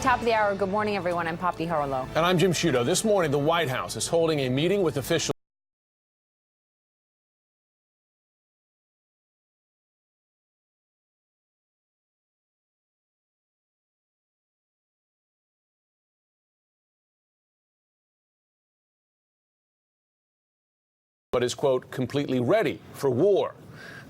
Top of the hour. Good morning, everyone. I'm Poppy Harlow. And I'm Jim Sciutto. This morning, the White House is holding a meeting with officials. But is, quote, completely ready for war.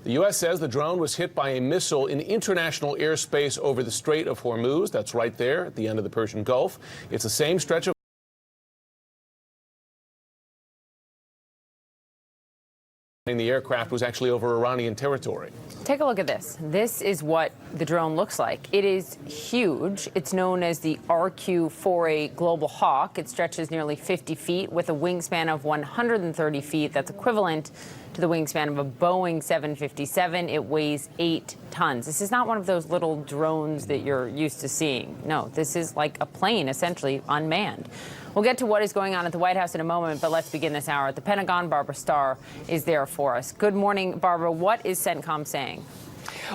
The U.S. says the drone was hit by a missile in international airspace over the Strait of Hormuz. That's right there at the end of the Persian Gulf. It's the same stretch of the aircraft was actually over Iranian territory. Take a look at this. This is what the drone looks like. It is huge. It's known as the RQ-4A Global Hawk. It stretches nearly 50 feet with a wingspan of 130 feet. That's equivalent to the wingspan of a Boeing 757. It weighs 8 tons. This is not one of those little drones that you're used to seeing. No, this is like a plane, essentially unmanned. We'll get to what is going on at the White House in a moment, but let's begin this hour at the Pentagon. Barbara Starr is there for us. Good morning, Barbara. What is CENTCOM saying?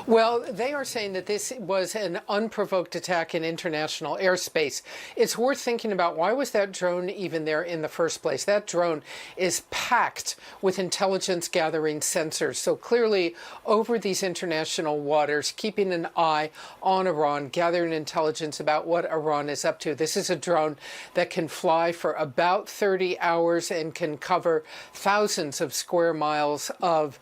Well, they are saying that this was an unprovoked attack in international airspace. It's worth thinking about, why was that drone even there in the first place? That drone is packed with intelligence gathering sensors. So clearly over these international waters, keeping an eye on Iran, gathering intelligence about what Iran is up to. This is a drone that can fly for about 30 hours and can cover thousands of square miles of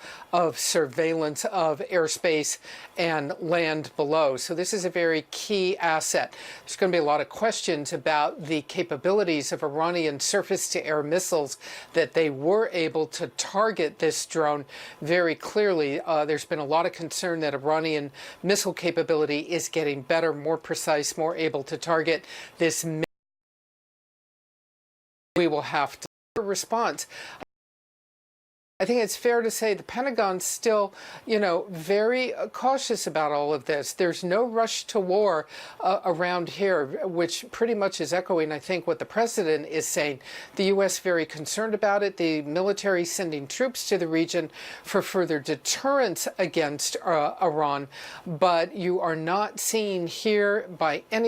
surveillance of airspace and land below. So this is a very key asset. There's going to be a lot of questions about the capabilities of Iranian surface-to-air missiles, that they were able to target this drone very clearly. There's been a lot of concern that Iranian missile capability is getting better, more precise, more able to target this. We will have to response. I think it's fair to say the Pentagon's still, very cautious about all of this. There's no rush to war around here, which pretty much is echoing, I think, what the president is saying. The U.S. very concerned about it. The military sending troops to the region for further deterrence against Iran. But you are not seeing here by any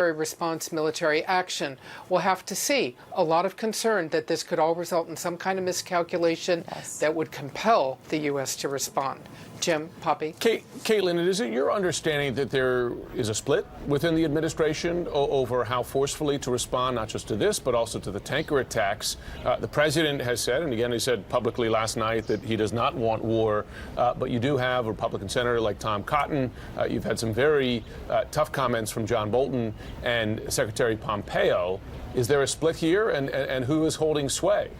response military action. We'll have to see. A lot of concern that this could all result in some kind of miscalculation that would compel the U.S. to respond. Jim, Poppy. Caitlin, is it your understanding that there is a split within the administration over how forcefully to respond, not just to this, but also to the tanker attacks? The president has said, and again, he said publicly last night, that he does not want war, but you do have a Republican senator like Tom Cotton. You've had some very tough comments from John Bolton and Secretary Pompeo. Is there a split here, and who is holding sway?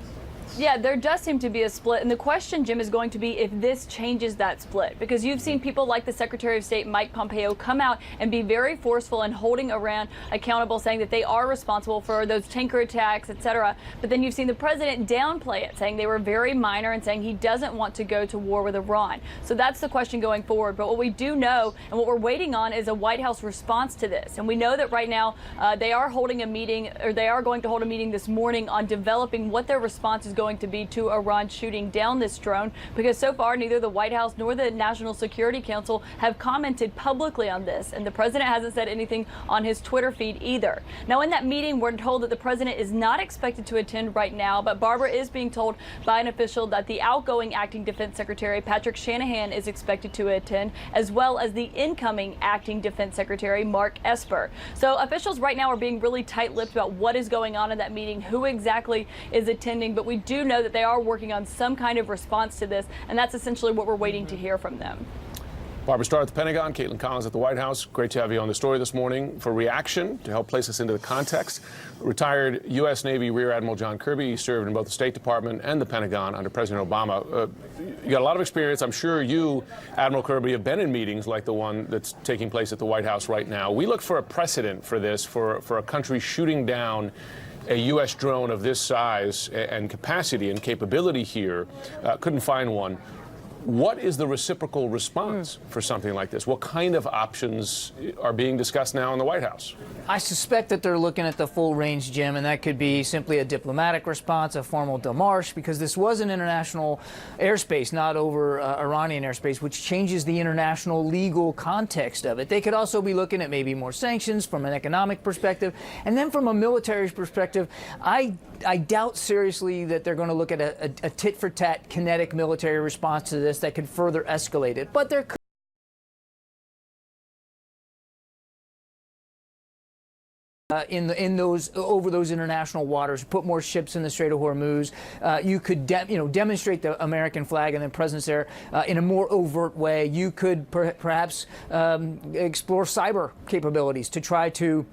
Yeah, there does seem to be a split. And the question, Jim, is going to be if this changes that split. Because you've seen people like the Secretary of State, Mike Pompeo, come out and be very forceful in holding Iran accountable, saying that they are responsible for those tanker attacks, etc. But then you've seen the president downplay it, saying they were very minor and saying he doesn't want to go to war with Iran. So that's the question going forward. But what we do know and what we're waiting on is a White House response to this. And we know that right now they are holding a meeting, or they are going to hold a meeting this morning on developing what their response is going to be to Iran shooting down this drone, because so far neither the White House nor the National Security Council have commented publicly on this, and the president hasn't said anything on his Twitter feed either. Now, in that meeting, we're told that the president is not expected to attend right now, but Barbara is being told by an official that the outgoing acting defense secretary, Patrick Shanahan, is expected to attend, as well as the incoming acting defense secretary, Mark Esper. So officials right now are being really tight-lipped about what is going on in that meeting, who exactly is attending, but we do know that they are working on some kind of response to this, and that's essentially what we're waiting to hear from them. Barbara Starr at the Pentagon, Caitlin Collins at the White House. Great to have you on the story this morning. For reaction, to help place us into the context, retired U.S. Navy Rear Admiral John Kirby served in both the State Department and the Pentagon under President Obama. You got a lot of experience. I'm sure you, Admiral Kirby, have been in meetings like the one that's taking place at the White House right now. We look for a precedent for this, for a country shooting down a U.S. drone of this size and capacity and capability here. Couldn't find one. What is the reciprocal response for something like this? What kind of options are being discussed now in the White House? I suspect that they're looking at the full range, Jim, and that could be simply a diplomatic response, a formal démarche, because this was an international airspace, not over Iranian airspace, which changes the international legal context of it. They could also be looking at maybe more sanctions from an economic perspective. And then from a military perspective, I doubt seriously that they're going to look at a tit-for-tat kinetic military response to this that could further escalate it. But there could in those over those international waters, put more ships in the Strait of Hormuz. You could demonstrate the American flag and then presence there in a more overt way. You could perhaps explore cyber capabilities to try to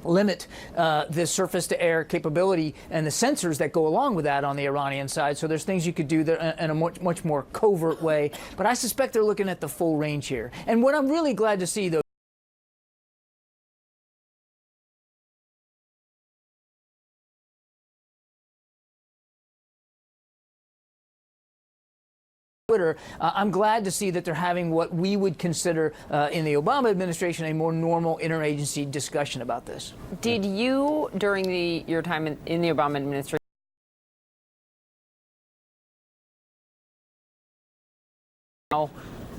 limit the surface-to-air capability and the sensors that go along with that on the Iranian side. So there's things you could do there in a much more covert way. But I suspect they're looking at the full range here. And what I'm really glad to see, though, I'm glad to see that they're having what we would consider in the Obama administration a more normal interagency discussion about this. Did you, during your time in the Obama administration, how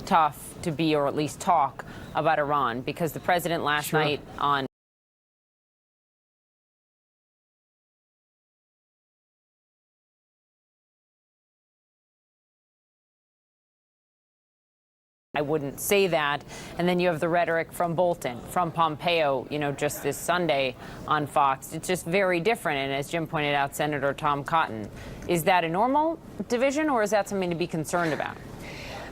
tough to be, or at least talk about Iran? Because the president last night on I wouldn't say that. And then you have the rhetoric from Bolton, from Pompeo, just this Sunday on Fox. It's just very different. And as Jim pointed out, Senator Tom Cotton, is that a normal division, or is that something to be concerned about?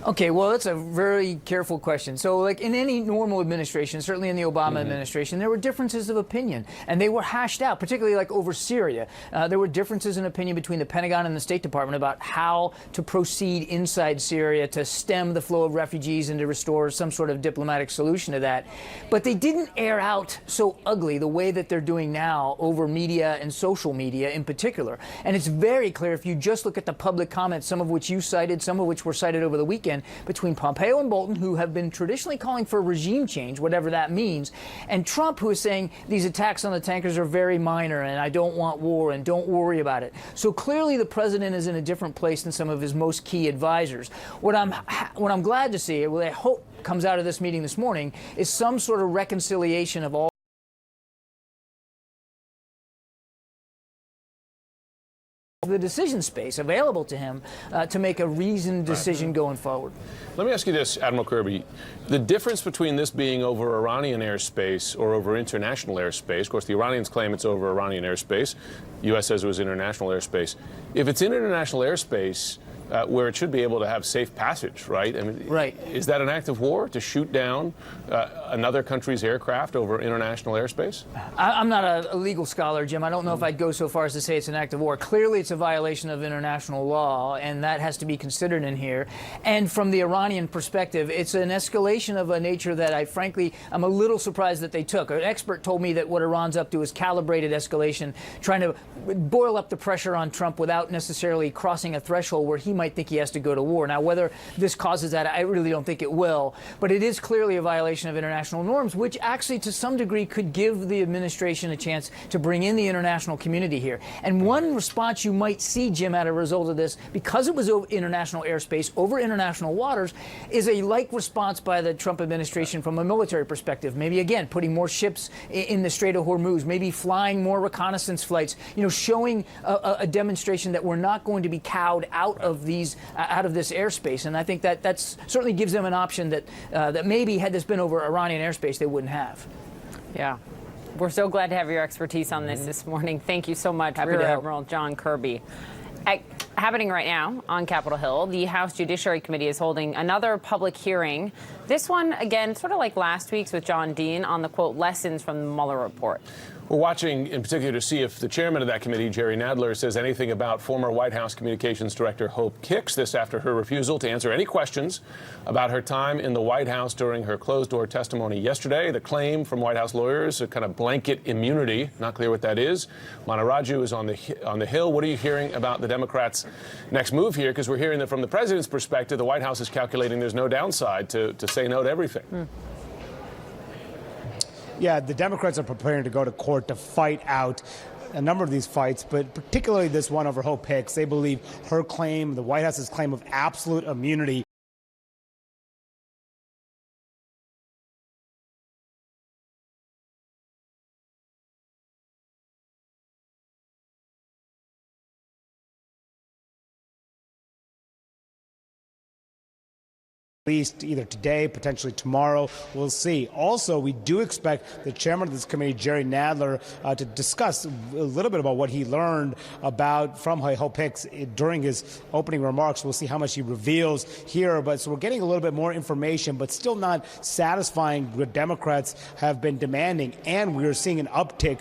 Okay, well, that's a very careful question. So, like in any normal administration, certainly in the Obama administration, there were differences of opinion, and they were hashed out, particularly like over Syria. There were differences in opinion between the Pentagon and the State Department about how to proceed inside Syria to stem the flow of refugees and to restore some sort of diplomatic solution to that. But they didn't air out so ugly the way that they're doing now over media and social media in particular. And it's very clear if you just look at the public comments, some of which you cited, some of which were cited over the weekend, between Pompeo and Bolton, who have been traditionally calling for regime change, whatever that means, and Trump, who is saying these attacks on the tankers are very minor and I don't want war and don't worry about it. So clearly the president is in a different place than some of his most key advisors. What I'm glad to see, what I hope comes out of this meeting this morning, is some sort of reconciliation of all the decision space available to him to make a reasoned decision going forward. Let me ask you this, Admiral Kirby. The difference between this being over Iranian airspace or over international airspace, of course, the Iranians claim it's over Iranian airspace. U.S. says it was international airspace. If it's in international airspace, where it should be able to have safe passage, right? I mean, right. Is that an act of war to shoot down another country's aircraft over international airspace? I'm not a legal scholar, Jim. I don't know if I'd go so far as to say it's an act of war. Clearly, it's a violation of international law, and that has to be considered in here. And from the Iranian perspective, it's an escalation of a nature that I'm a little surprised that they took. An expert told me that what Iran's up to is calibrated escalation, trying to boil up the pressure on Trump without necessarily crossing a threshold where he might think he has to go to war. Now, whether this causes that, I really don't think it will. But it is clearly a violation of international norms, which actually, to some degree, could give the administration a chance to bring in the international community here. And one response you might see, Jim, as a result of this, because it was over international airspace, over international waters, is a like response by the Trump administration from a military perspective. Maybe, again, putting more ships in the Strait of Hormuz, maybe flying more reconnaissance flights, showing a demonstration that we're not going to be cowed out of this airspace. And I think that certainly gives them an option that maybe, had this been over Iranian airspace, they wouldn't have. Yeah. We're so glad to have your expertise on this morning. Thank you so much, Rear Admiral John Kirby. Happening right now on Capitol Hill, the House Judiciary Committee is holding another public hearing. This one, again, sort of like last week's with John Dean on the, quote, lessons from the Mueller report. We're watching in particular to see if the chairman of that committee, Jerry Nadler, says anything about former White House Communications Director Hope Hicks. This after her refusal to answer any questions about her time in the White House during her closed-door testimony yesterday. The claim from White House lawyers, a kind of blanket immunity. Not clear what that is. Mana Raju is on the Hill. What are you hearing about the Democrats' next move here? Because we're hearing that from the president's perspective, the White House is calculating there's no downside to say no to everything. Yeah, the Democrats are preparing to go to court to fight out a number of these fights, but particularly this one over Hope Hicks. They believe her claim, the White House's claim of absolute immunity, least either today, potentially tomorrow. We'll see. Also, we do expect the chairman of this committee, Jerry Nadler, to discuss a little bit about what he learned from Hope Hicks during his opening remarks. We'll see how much he reveals here. But so we're getting a little bit more information, but still not satisfying what Democrats have been demanding. And we're seeing an uptick.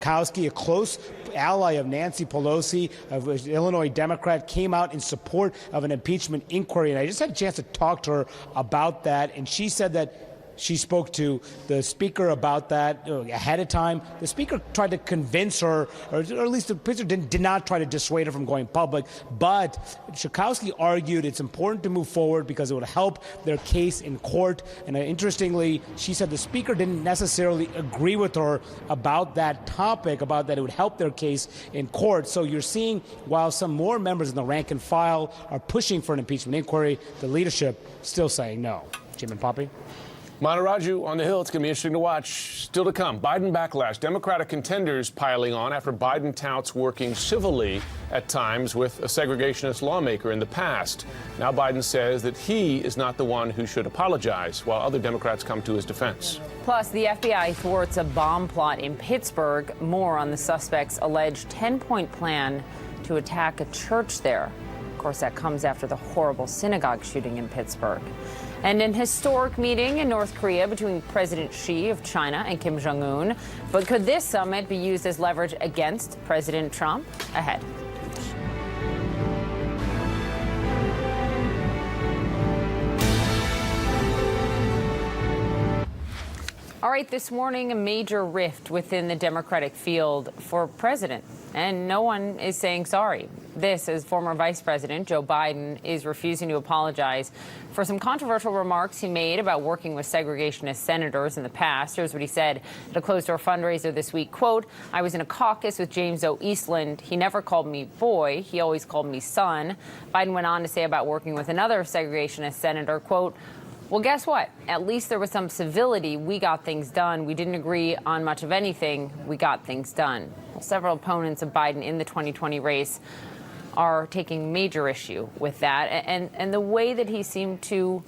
A close ally of Nancy Pelosi, an Illinois Democrat, came out in support of an impeachment inquiry. And I just had a chance to talk to her about that. And she said that she spoke to the speaker about that ahead of time. The speaker tried to convince her, or at least the speaker did not try to dissuade her from going public. But Schakowsky argued it's important to move forward because it would help their case in court. And interestingly, she said the speaker didn't necessarily agree with her about that topic, about that it would help their case in court. So you're seeing, while some more members in the rank and file are pushing for an impeachment inquiry, the leadership still saying no. Jim and Poppy? Mana Raju on the Hill. It's going to be interesting to watch. Still to come. Biden backlash. Democratic contenders piling on after Biden touts working civilly at times with a segregationist lawmaker in the past. Now Biden says that he is not the one who should apologize, while other Democrats come to his defense. Plus, the FBI thwarts a bomb plot in Pittsburgh. More on the suspect's alleged 10-point plan to attack a church there. Of course, that comes after the horrible synagogue shooting in Pittsburgh. And an historic meeting in North Korea between President Xi of China and Kim Jong-un. But could this summit be used as leverage against President Trump? Ahead. All right, this morning, a major rift within the Democratic field for president, and no one is saying sorry. This as former Vice President Joe Biden is refusing to apologize for some controversial remarks he made about working with segregationist senators in the past. Here's what he said at a closed-door fundraiser this week. Quote, "I was in a caucus with James O. Eastland. He never called me boy. He always called me son." Biden went on to say about working with another segregationist senator, quote, "Well, guess what? At least there was some civility. We got things done. We didn't agree on much of anything. We got things done." Well, several opponents of Biden in the 2020 race are taking major issue with that. And the way that he seemed to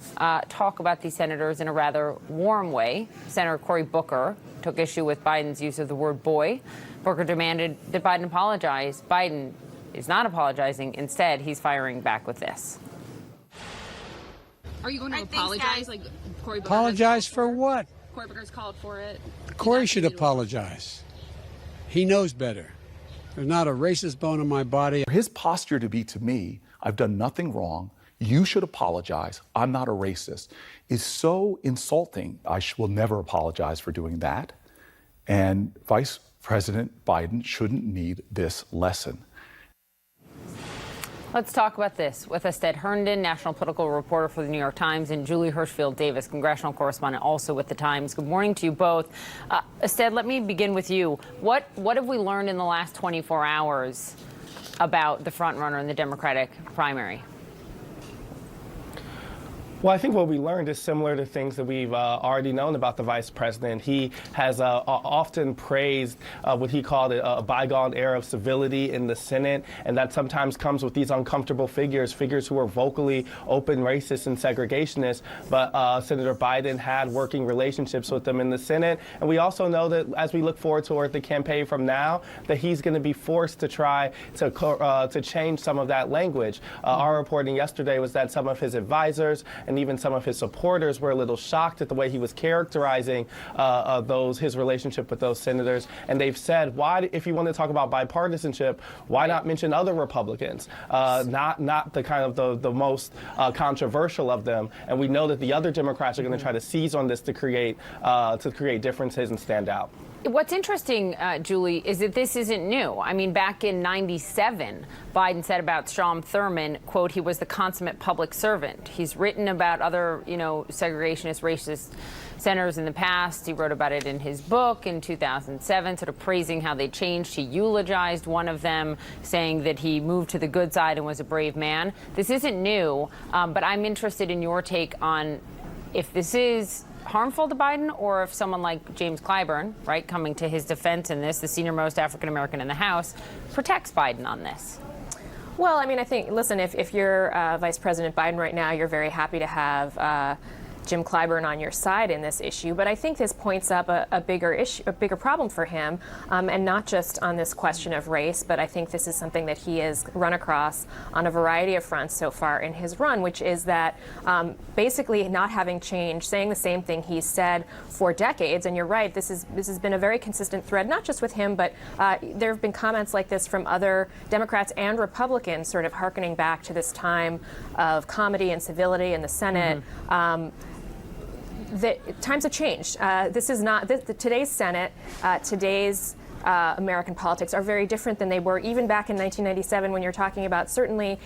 talk about these senators in a rather warm way. Senator Cory Booker took issue with Biden's use of the word boy. Booker demanded that Biden apologize. Biden is not apologizing. Instead, he's firing back with this. Are you going to apologize? Like Cory Booker apologize for what? Cory Booker's called for it. Cory should apologize. He knows better. There's not a racist bone in my body. His posture to be to me, I've done nothing wrong. You should apologize. I'm not a racist, is so insulting. I will never apologize for doing that. And Vice President Biden shouldn't need this lesson. Let's talk about this with Ested Herndon, national political reporter for the New York Times, and Julie Hirschfield Davis, congressional correspondent also with the Times. Good morning to you both. Ested, let me begin with you. What have we learned in the last 24 hours about the frontrunner in the Democratic primary? Well, I think what we learned is similar to things that we've already known about the vice president. He has often praised what he called a bygone era of civility in the Senate, and that sometimes comes with these uncomfortable figures who are vocally open racists and segregationists. But Senator Biden had working relationships with them in the Senate. And we also know that as we look forward toward the campaign from now, that he's going to be forced to try to change some of that language. Our reporting yesterday was that some of his advisors and even some of his supporters were a little shocked at the way he was characterizing his relationship with those senators. And they've said, why, if you want to talk about bipartisanship, why not mention other Republicans? Not the kind of the most controversial of them. And we know that the other Democrats are going to try to seize on this to create differences and stand out. What's interesting, Julie, is that this isn't new. I mean, back in '97, Biden said about Strom Thurmond, quote, he was the consummate public servant. He's written about other, segregationist, racist senators in the past. He wrote about it in his book in 2007, sort of praising how they changed. He eulogized one of them, saying that he moved to the good side and was a brave man. This isn't new, but I'm interested in your take on if this is harmful to Biden, or if someone like James Clyburn, right, coming to his defense in this, the senior most African American in the House, protects Biden on this. Well, I mean, I think, listen, if you're Vice President Biden right now, you're very happy to have Jim Clyburn on your side in this issue, but I think this points up a bigger issue, a bigger problem for him, and not just on this question of race, but I think this is something that he has run across on a variety of fronts so far in his run, which is that basically not having changed, saying the same thing he's said for decades. And you're right, this has been a very consistent thread, not just with him, but there have been comments like this from other Democrats and Republicans, sort of hearkening back to this time of comedy and civility in the Senate. Times have changed. This is not today's Senate. Today's American politics are very different than they were even back in 1997, when you're talking about certainly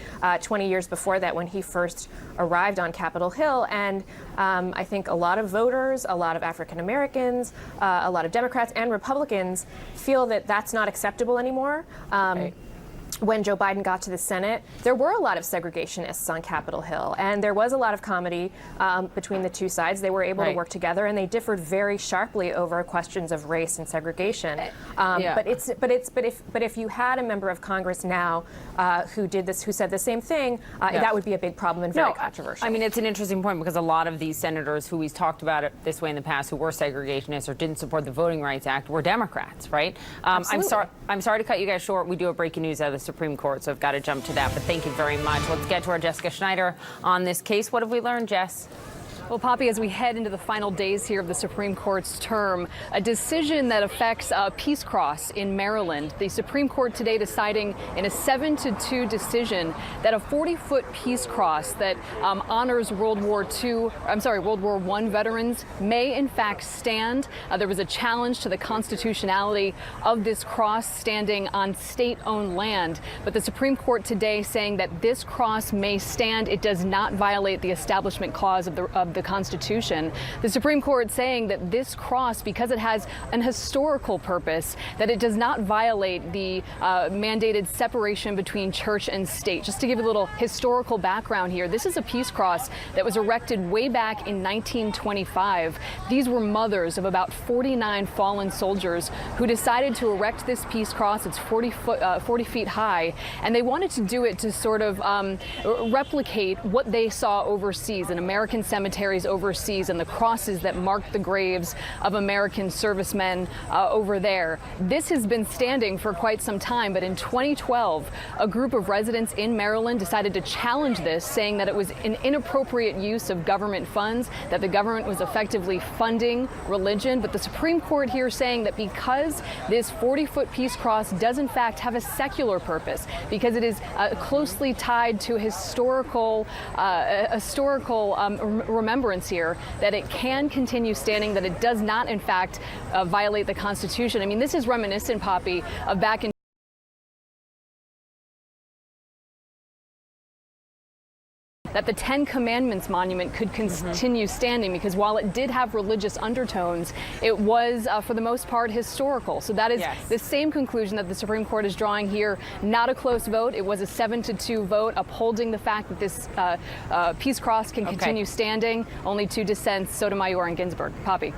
20 years before that, when he first arrived on Capitol Hill. And I think a lot of voters, a lot of African Americans, a lot of Democrats and Republicans feel that that's not acceptable anymore. Right. When Joe Biden got to the Senate, there were a lot of segregationists on Capitol Hill, and there was a lot of comedy between the two sides. They were able to work together, and they differed very sharply over questions of race and segregation. But if you had a member of Congress now who said the same thing, that would be a big problem and very controversial. I mean, it's an interesting point, because a lot of these senators who he's talked about it this way in the past, who were segregationists or didn't support the Voting Rights Act, were Democrats, right? I'm sorry to cut you guys short. We do have breaking news out of the Supreme Court, so I've got to jump to that. But thank you very much. Let's get to our Jessica Schneider on this case. What have we learned, Jess? Well, Poppy, as we head into the final days here of the Supreme Court's term, a decision that affects Peace Cross in Maryland. The Supreme Court today deciding in a 7-2 decision that a 40-foot Peace Cross that honors World War I veterans may in fact stand. There was a challenge to the constitutionality of this cross standing on state-owned land, but the Supreme Court today saying that this cross may stand. It does not violate the Establishment Clause of the Constitution. The Supreme Court saying that this cross, because it has an historical purpose, that it does not violate the mandated separation between church and state. Just to give you a little historical background here, this is a peace cross that was erected way back in 1925. These were mothers of about 49 fallen soldiers who decided to erect this peace cross. It's 40 feet high, and they wanted to do it to sort of replicate what they saw overseas in American cemeteries overseas and the crosses that marked the graves of American servicemen over there. This has been standing for quite some time, but in 2012, a group of residents in Maryland decided to challenge this, saying that it was an inappropriate use of government funds, that the government was effectively funding religion. But the Supreme Court here saying that because this 40-foot peace cross does in fact have a secular purpose, because it is closely tied to historical remembrance here, that it can continue standing, that it does not in fact violate the Constitution. I mean, this is reminiscent, Poppy, of back in that the Ten Commandments monument could continue standing, because while it did have religious undertones, it was, for the most part, historical. So that is the same conclusion that the Supreme Court is drawing here. Not a close vote. It was a 7-2 vote, upholding the fact that this peace cross can continue standing. Only 2 dissents, Sotomayor and Ginsburg. Poppy.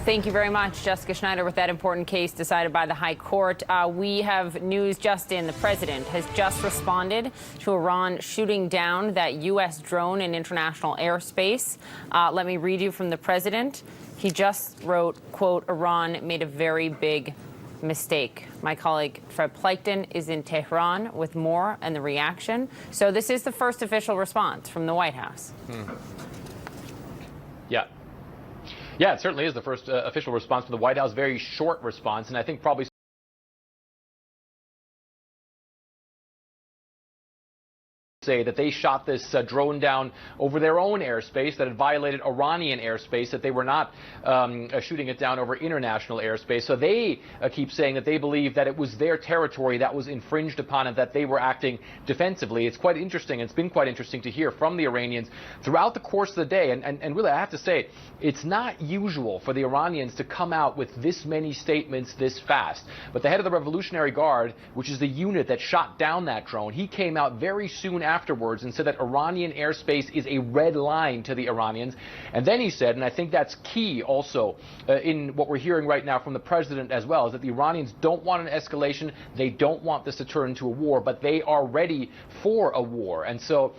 Thank you very much, Jessica Schneider, with that important case decided by the High Court. We have news just in. The president has just responded to Iran shooting down that U.S. drone in international airspace. Let me read you from the president. He just wrote, quote, Iran made a very big mistake. My colleague Fred Pleitgen is in Tehran with more and the reaction. So this is the first official response from the White House. Yeah, it certainly is the first official response from the White House. Very short response, and I think probably say that they shot this drone down over their own airspace, that it violated Iranian airspace, that they were not shooting it down over international airspace. So they keep saying that they believe that it was their territory that was infringed upon and that they were acting defensively. It's quite interesting. It's been quite interesting to hear from the Iranians throughout the course of the day. And really, I have to say, it's not usual for the Iranians to come out with this many statements this fast. But the head of the Revolutionary Guard, which is the unit that shot down that drone, he came out very soon afterwards and said that Iranian airspace is a red line to the Iranians. And then he said, and I think that's key also in what we're hearing right now from the president as well, is that the Iranians don't want an escalation. They don't want this to turn into a war, but they are ready for a war. And so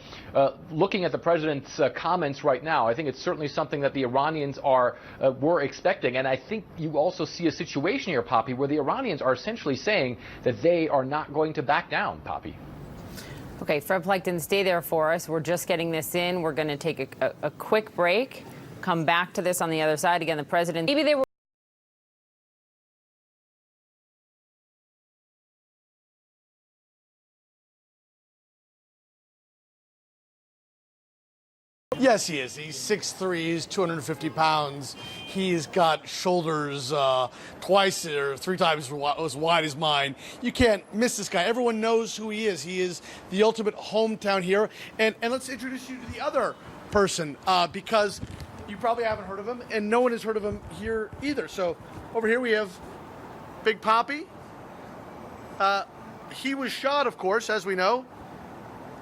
looking at the president's comments right now, I think it's certainly something that the Iranians were expecting. And I think you also see a situation here, Poppy, where the Iranians are essentially saying that they are not going to back down, Poppy. Okay, Fred Plenkton, stay there for us. We're just getting this in. We're going to take a quick break, come back to this on the other side. Again, the president, maybe they were. Yes, he is. He's 6'3", he's 250 pounds. He's got shoulders twice or three times as wide as mine. You can't miss this guy. Everyone knows who he is. He is the ultimate hometown hero. And let's introduce you to the other person because you probably haven't heard of him, and no one has heard of him here either. So over here we have Big Papi. He was shot, of course, as we know.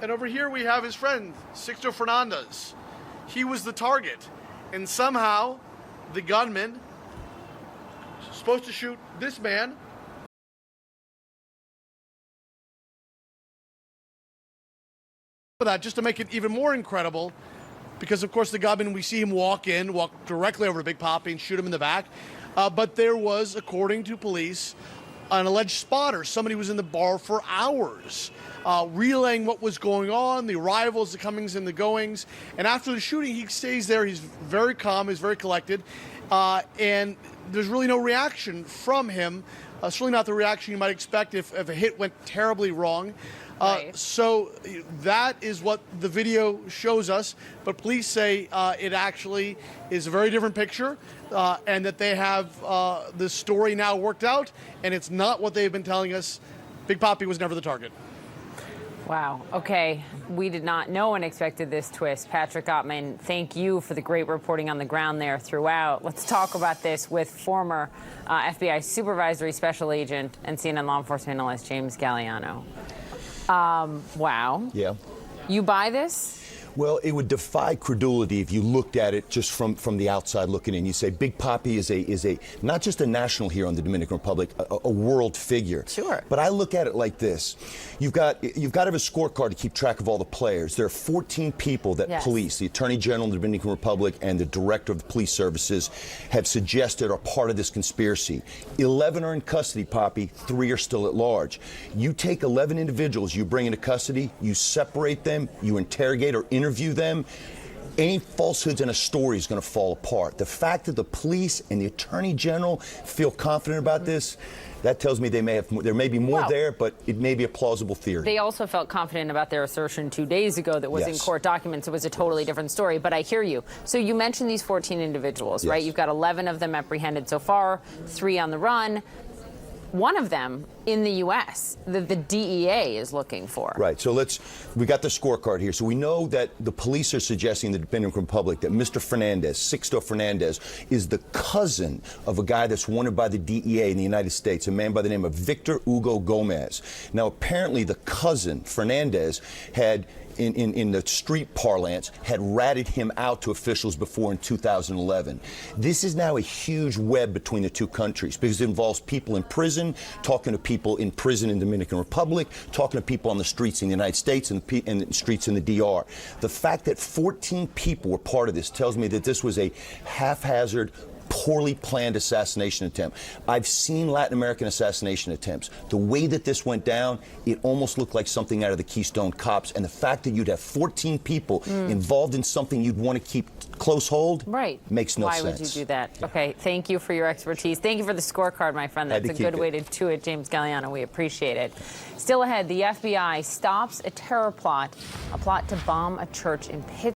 And over here we have his friend, Sixto Fernandez. He was the target. And somehow the gunman supposed to shoot this man. For that, just to make it even more incredible, because of course the gunman, we see him walk directly over to Big Papi and shoot him in the back. But there was, according to police, an alleged spotter, somebody who was in the bar for hours, relaying what was going on, the arrivals, the comings and the goings. And after the shooting, he stays there. He's very calm. He's very collected. And there's really no reaction from him. Certainly not the reaction you might expect if a hit went terribly wrong. Right. So that is what the video shows us. But police say it actually is a very different picture and that they have the story now worked out. And it's not what they've been telling us. Big Papi was never the target. Wow. Okay. We did not. No one expected this twist. Patrick Ottman, thank you for the great reporting on the ground there throughout. Let's talk about this with former FBI supervisory special agent and CNN law enforcement analyst James Galliano. Wow. Yeah. You buy this? Well, it would defy credulity if you looked at it just from the outside looking in. You say Big Papi is a not just a national hero in the Dominican Republic, a world figure. Sure. But I look at it like this: you've got to have a scorecard to keep track of all the players. There are 14 people that police, the Attorney General of the Dominican Republic and the Director of the Police Services, have suggested are part of this conspiracy. 11 are in custody, Papi. 3 are still at large. You take 11 individuals, you bring into custody, you separate them, you interrogate or interview them, any falsehoods in a story is going to fall apart. The fact that the police and the Attorney General feel confident about this, that tells me there may be more there, but it may be a plausible theory. They also felt confident about their assertion 2 days ago that was in court documents. It was a totally different story, but I hear you. So you mentioned these 14 individuals, right? You've got 11 of them apprehended so far, 3 on the run. One of them in the U.S. the DEA is looking for. Right. So we got the scorecard here. So we know that the police are suggesting in the Dominican Republic that Mr. Fernandez, Sixto Fernandez, is the cousin of a guy that's wanted by the DEA in the United States, a man by the name of Victor Hugo Gomez. Now, apparently the cousin, Fernandez, had in the street parlance, had ratted him out to officials before in 2011. This is now a huge web between the two countries because it involves people in prison, talking to people in prison in the Dominican Republic, talking to people on the streets in the United States and the streets in the DR. The fact that 14 people were part of this tells me that this was a haphazard, poorly planned assassination attempt. I've seen Latin American assassination attempts. The way that this went down, it almost looked like something out of the Keystone Cops. And the fact that you'd have 14 people involved in something you'd want to keep close hold makes no sense. Why would you do that? Okay, thank you for your expertise. Thank you for the scorecard, my friend. That's a good way to do it, James Galliano. We appreciate it. Still ahead, the FBI stops a terror plot, a plot to bomb a church in Pittsburgh.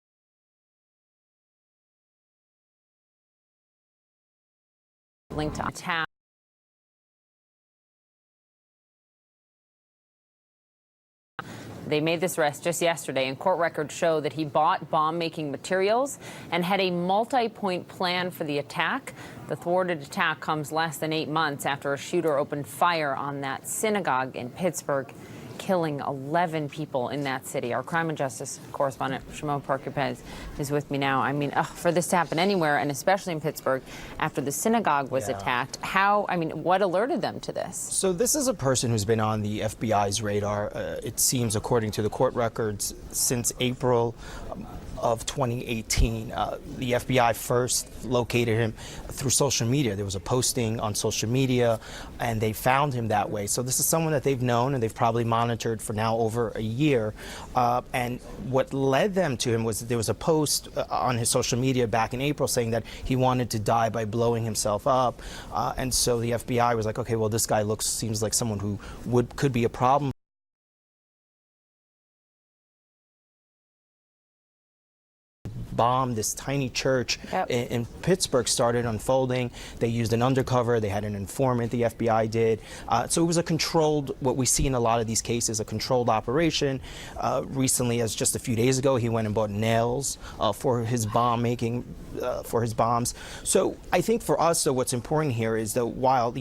Linked to town. They made this arrest just yesterday, and court records show that he bought bomb-making materials and had a multi-point plan for the attack. The thwarted attack comes less than 8 months after a shooter opened fire on that synagogue in Pittsburgh, killing 11 people in that city. Our crime and justice correspondent, Shimon Parker-Pez, is with me now. I mean, for this to happen anywhere, and especially in Pittsburgh, after the synagogue was attacked, what alerted them to this? So this is a person who's been on the FBI's radar, it seems, according to the court records, since April of 2018. The FBI first located him through social media. There was a posting on social media, and they found him that way. So this is someone that they've known and they've probably monitored for now over a year. And what led them to him was there was a post on his social media back in April saying that he wanted to die by blowing himself up. And so the FBI was like, okay, well, this guy seems like someone who could be a problem. Bomb this tiny church in Pittsburgh started unfolding. They used an undercover. They had an informant, the FBI did. So it was a controlled, what we see in a lot of these cases, a controlled operation. Recently, as just a few days ago, he went and bought nails for his bomb making, for his bombs. So I think for us, so what's important here is that while,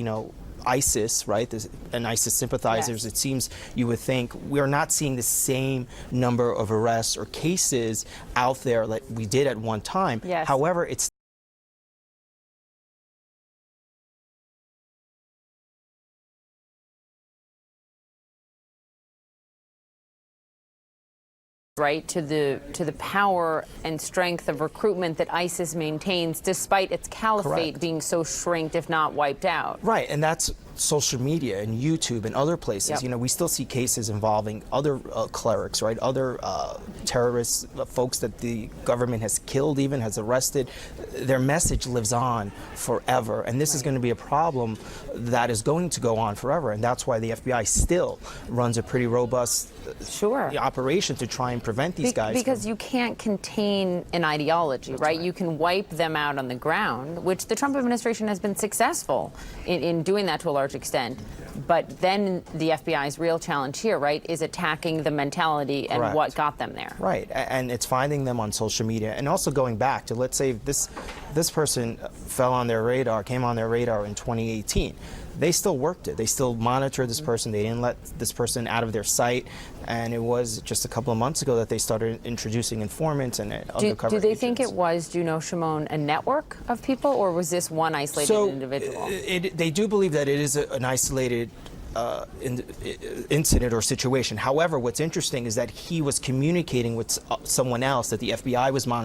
ISIS, right, and ISIS sympathizers, it seems you would think we're not seeing the same number of arrests or cases out there like we did at one time. However, it's right, to the power and strength of recruitment that ISIS maintains, despite its caliphate being so shrinked, if not wiped out. Right, and that's social media and YouTube and other places. We still see cases involving other clerics, right? Other terrorists, folks that the government has killed, even has arrested. Their message lives on forever, and this is going to be a problem that is going to go on forever, and that's why the FBI still runs a pretty robust operation to try and prevent these guys. Because you can't contain an ideology, right? You can wipe them out on the ground, which the Trump administration has been successful in doing that to a large extent. But then the FBI's real challenge here, right, is attacking the mentality and what got them there. Right, and it's finding them on social media, and also going back to, let's say this person fell on their radar, came on their radar in 2018. They still worked it. They still monitored this person. They didn't let this person out of their sight. And it was just a couple of months ago that they started introducing informants and undercover Do they agents. think it was, do you know, Shimon, a network of people, or was this one isolated individual? They do believe that it is an isolated incident or situation. However, what's interesting is that he was communicating with someone else that the FBI was monitoring.